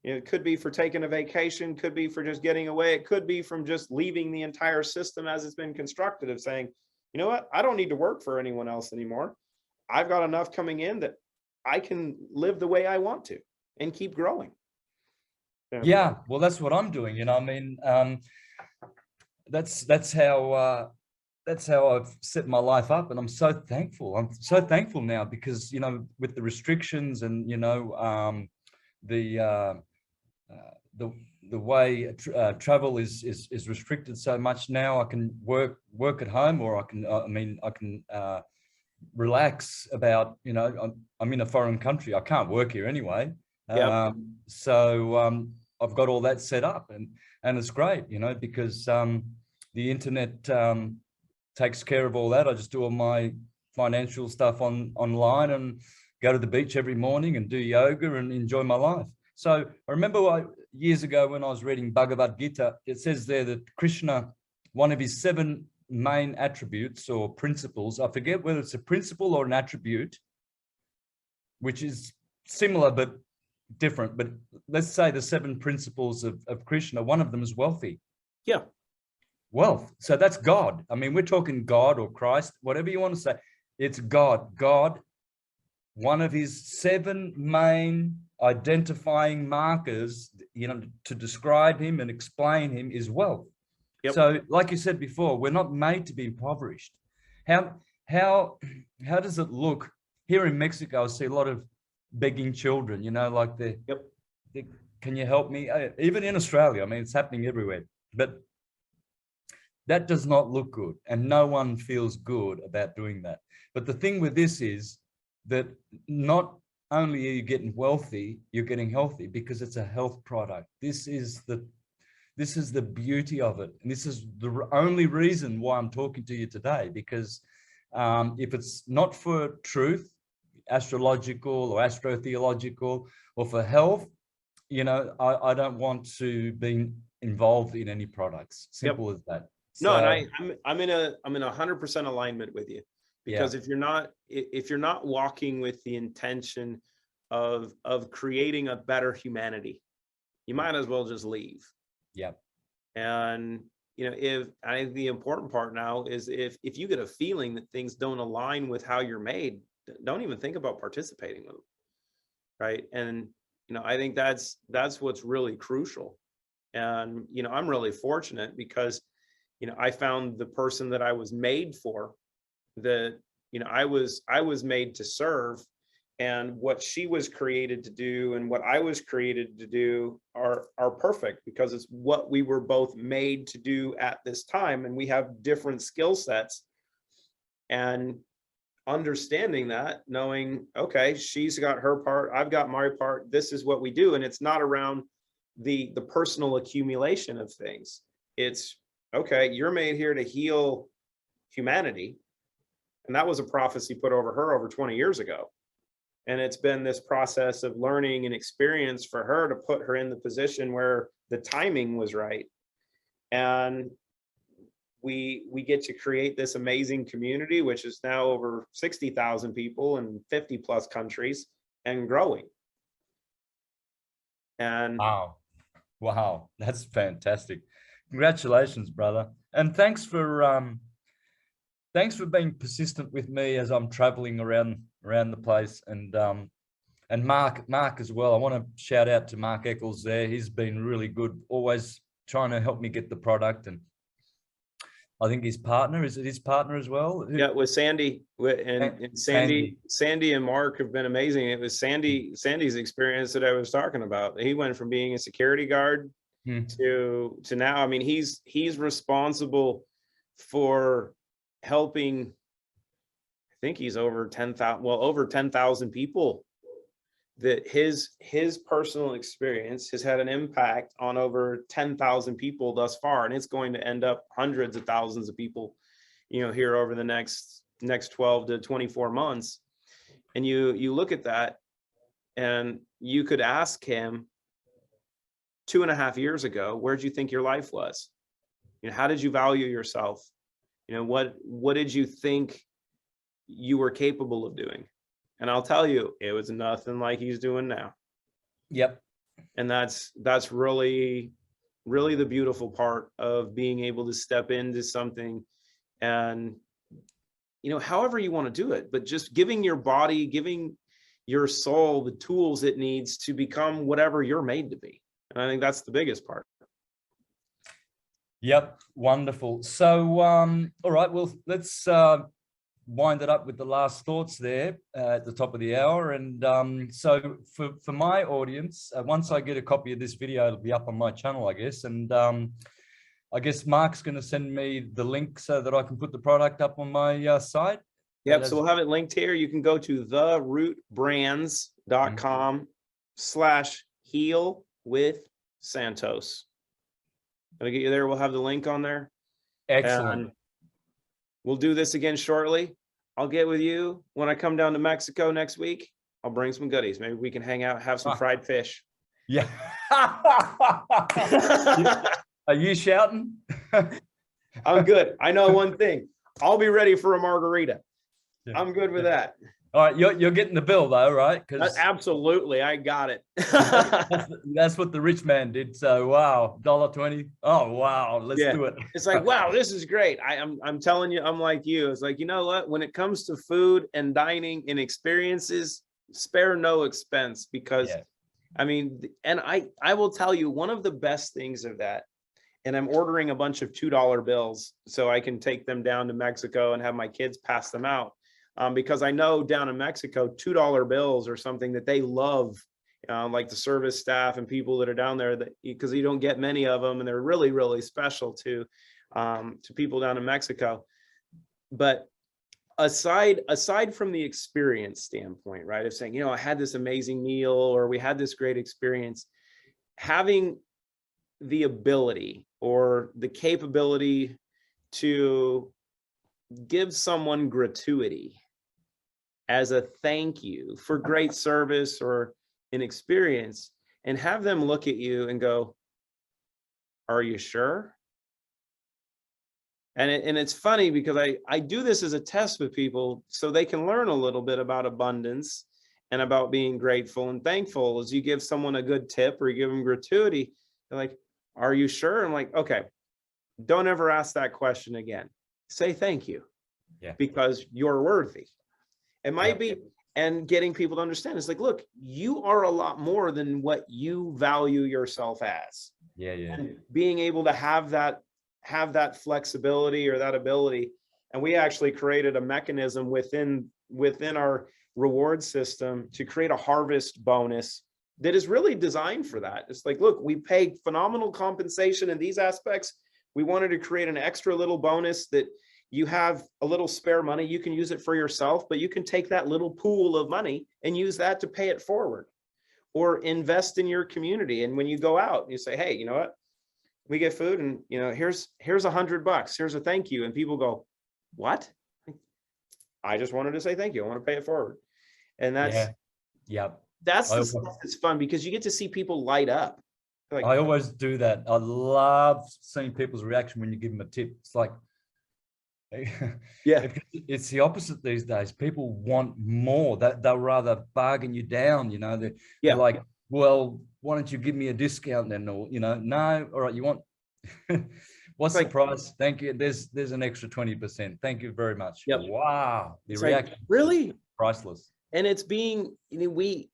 [SPEAKER 1] It could be for taking a vacation, could be for just getting away. It could be from just leaving the entire system as it's been constructed, of saying, you know what, I don't need to work for anyone else anymore. I've got enough coming in that I can live the way I want to and keep growing.
[SPEAKER 2] Yeah, well, that's what I'm doing. You know, I mean, that's how I've set my life up, and I'm so thankful. I'm so thankful now, because, you know, with the restrictions and, you know, the way travel is restricted so much now, I can work at home, or I can relax about, you know, I'm in a foreign country. I can't work here anyway.
[SPEAKER 1] Yep.
[SPEAKER 2] So I've got all that set up, and it's great, you know, because the internet takes care of all that. I just do all my financial stuff online and go to the beach every morning and do yoga and enjoy my life. So I remember years ago when I was reading Bhagavad Gita, it says there that Krishna, one of his 7 main attributes or principles, I forget whether it's a principle or an attribute, which is similar but different, but let's say the 7 principles of Krishna, one of them is wealthy.
[SPEAKER 1] Yeah.
[SPEAKER 2] Wealth. So that's God. I mean, we're talking God or Christ, whatever you want to say. It's God. God, one of his 7 main identifying markers, you know, to describe him and explain him, is wealth. Yep. So like you said before, we're not made to be impoverished. How does it look here in Mexico? I see a lot of begging children, you know, like can you help me? Even in Australia, I mean, it's happening everywhere, but that does not look good, and no one feels good about doing that. But the thing with this is that not only are you getting wealthy, you're getting healthy, because it's a health product. This is the beauty of it. And this is the only reason why I'm talking to you today, because if it's not for truth, astrological or astrotheological, or for health, you know, I don't want to be involved in any products. Simple as that.
[SPEAKER 1] No, so, and I'm in 100% alignment with you, because if you're not walking with the intention of creating a better humanity, you might as well just leave.
[SPEAKER 2] Yeah.
[SPEAKER 1] And you know, I think the important part now is if you get a feeling that things don't align with how you're made, don't even think about participating with them. Right. And you know, I think that's what's really crucial. And you know, I'm really fortunate because, you know, I found the person that I was made for, that, you know, I was made to serve, and what she was created to do and what I was created to do are perfect, because it's what we were both made to do at this time. And we have different skill sets, and understanding that, knowing, okay, she's got her part, I've got my part, this is what we do. And it's not around the personal accumulation of things. It's, okay, you're made here to heal humanity. And that was a prophecy put over her over 20 years ago. And it's been this process of learning and experience for her to put her in the position where the timing was right. And we get to create this amazing community, which is now over 60,000 people in 50 plus countries and growing. And
[SPEAKER 2] wow, that's fantastic. Congratulations, brother. And thanks for being persistent with me as I'm traveling around the place. And Mark as well. I want to shout out to Mark Eccles there. He's been really good, always trying to help me get the product. And I think his partner, is it his partner as well?
[SPEAKER 1] yeah, with Sandy and Sandy and Mark have been amazing. It was Sandy's experience that I was talking about. He went from being a security guard to now. I mean, he's responsible for helping, I think he's over 10,000 people. That his personal experience has had an impact on over 10,000 people thus far, and it's going to end up hundreds of thousands of people, here over the next 12 to 24 months. And you look at that, and you could ask him 2.5 years ago, where'd you think your life was? How did you value yourself? What did you think you were capable of doing? And I'll tell you, it was nothing like he's doing now.
[SPEAKER 2] Yep.
[SPEAKER 1] And that's really, really the beautiful part of being able to step into something and, however you want to do it, but just giving your body, giving your soul the tools it needs to become whatever you're made to be. And I think that's the biggest part.
[SPEAKER 2] Yep. Wonderful. So, all right, well, let's wind it up with the last thoughts there at the top of the hour. And so for my audience, once I get a copy of this video, it'll be up on my channel, I guess. And I guess Mark's going to send me the link so that I can put the product up on my site.
[SPEAKER 1] Yep. So we'll have it linked here. You can go to therootbrands.com/heal with Santos. I'll get you there. We'll have the link on there.
[SPEAKER 2] Excellent.
[SPEAKER 1] And we'll do this again shortly. I'll get with you when I come down to Mexico next week. I'll bring some goodies. Maybe we can hang out, have some fried fish.
[SPEAKER 2] Yeah. Are you shouting?
[SPEAKER 1] I'm good. I know one thing. I'll be ready for a margarita. Yeah. I'm good with that.
[SPEAKER 2] All right, you're getting the bill though, right? Because
[SPEAKER 1] absolutely, I got it.
[SPEAKER 2] that's what the rich man did. So wow, $1.20. Oh wow, let's do it.
[SPEAKER 1] It's like, wow, this is great. I'm telling you, I'm like you. It's like, you know what? When it comes to food and dining and experiences, spare no expense, because I mean, and I will tell you, one of the best things of that, and I'm ordering a bunch of $2 bills so I can take them down to Mexico and have my kids pass them out. Because I know down in Mexico, $2 bills are something that they love, like the service staff and people that are down there, that because you don't get many of them, and they're really, really special to people down in Mexico. But aside from the experience standpoint, right, of saying, I had this amazing meal, or we had this great experience, having the ability or the capability to give someone gratuity as a thank you for great service or an experience, and have them look at you and go, are you sure? And it's funny because I do this as a test with people so they can learn a little bit about abundance and about being grateful and thankful. As you give someone a good tip or you give them gratuity, they're like, are you sure? I'm like, okay, don't ever ask that question again. Say thank you, because you're worthy. It might be, and getting people to understand, it's like, look, you are a lot more than what you value yourself as. And being able to have that flexibility or that ability. And we actually created a mechanism within our reward system to create a harvest bonus that is really designed for that. It's like, look, we pay phenomenal compensation in these aspects. We wanted to create an extra little bonus that you have a little spare money. You can use it for yourself, but you can take that little pool of money and use that to pay it forward or invest in your community. And when you go out, you say, hey, you know what? We get food, and here's $100. Here's a thank you. And people go, what? I just wanted to say thank you. I want to pay it forward. And
[SPEAKER 2] Yep.
[SPEAKER 1] That's
[SPEAKER 2] I
[SPEAKER 1] the
[SPEAKER 2] always,
[SPEAKER 1] stuff that's fun because you get to see people light up. Like,
[SPEAKER 2] I always do that. I love seeing people's reaction when you give them a tip. It's like,
[SPEAKER 1] yeah,
[SPEAKER 2] it's the opposite these days. People want more. That they'll rather bargain you down. You know, they're
[SPEAKER 1] yeah.
[SPEAKER 2] like, well, why don't you give me a discount then? Or, you know, no, all right, you want what's
[SPEAKER 1] It's
[SPEAKER 2] the
[SPEAKER 1] like,
[SPEAKER 2] price? Thank you. There's an extra 20%. Thank you very much.
[SPEAKER 1] yep.
[SPEAKER 2] Wow. The
[SPEAKER 1] It's
[SPEAKER 2] reaction
[SPEAKER 1] like, really?
[SPEAKER 2] priceless.
[SPEAKER 1] And it's being, we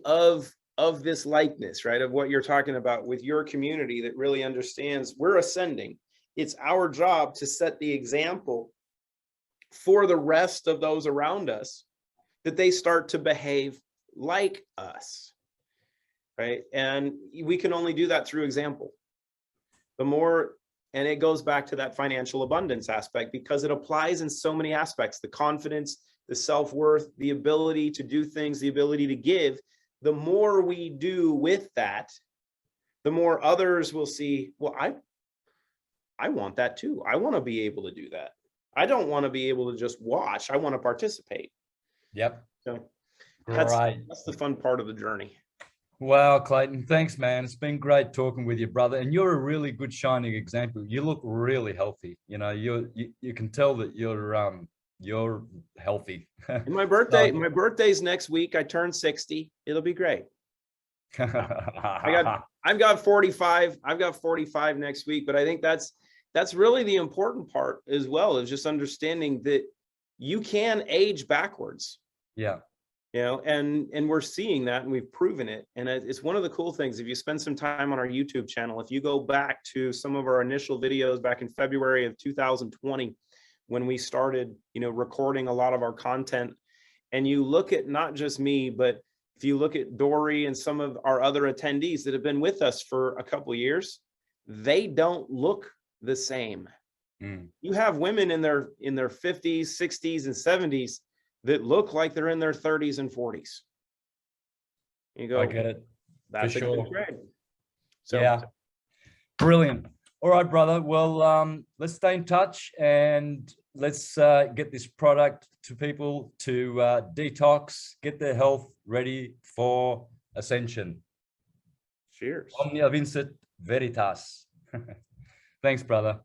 [SPEAKER 1] of this likeness, right? Of what you're talking about with your community that really understands we're ascending. It's our job to set the example for the rest of those around us that they start to behave like us, right? And we can only do that through example. The more, and it goes back to that financial abundance aspect because it applies in so many aspects, the confidence, the self-worth, the ability to do things, the ability to give. The more we do with that, the more others will see, well, I want that too. I want to be able to do that. I don't want to be able to just watch. I want to participate.
[SPEAKER 2] Yep.
[SPEAKER 1] So
[SPEAKER 2] Great.
[SPEAKER 1] that's the fun part of the journey.
[SPEAKER 2] Wow, Clayton, thanks, man. It's been great talking with you, brother. And you're a really good shining example. You look really healthy. You know, you can tell that you're healthy.
[SPEAKER 1] And my birthday's next week. I turn 60. It'll be great. I've got 45. I've got 45 next week, but I think that's really the important part as well, is just understanding that you can age backwards.
[SPEAKER 2] Yeah.
[SPEAKER 1] You know, and we're seeing that and we've proven it. And it's one of the cool things. If you spend some time on our YouTube channel, if you go back to some of our initial videos back in February of 2020, when we started, recording a lot of our content, and you look at not just me, but if you look at Dory and some of our other attendees that have been with us for a couple of years, they don't look the same. You have women in their 50s, 60s, and 70s that look like they're in their 30s and 40s. You go,
[SPEAKER 2] I get it.
[SPEAKER 1] That's
[SPEAKER 2] for sure.
[SPEAKER 1] Good grade. So
[SPEAKER 2] yeah, brilliant. All right, brother. Well, let's stay in touch and let's get this product to people to detox, get their health ready for ascension.
[SPEAKER 1] Cheers.
[SPEAKER 2] Omnia vincit veritas. Thanks, brother.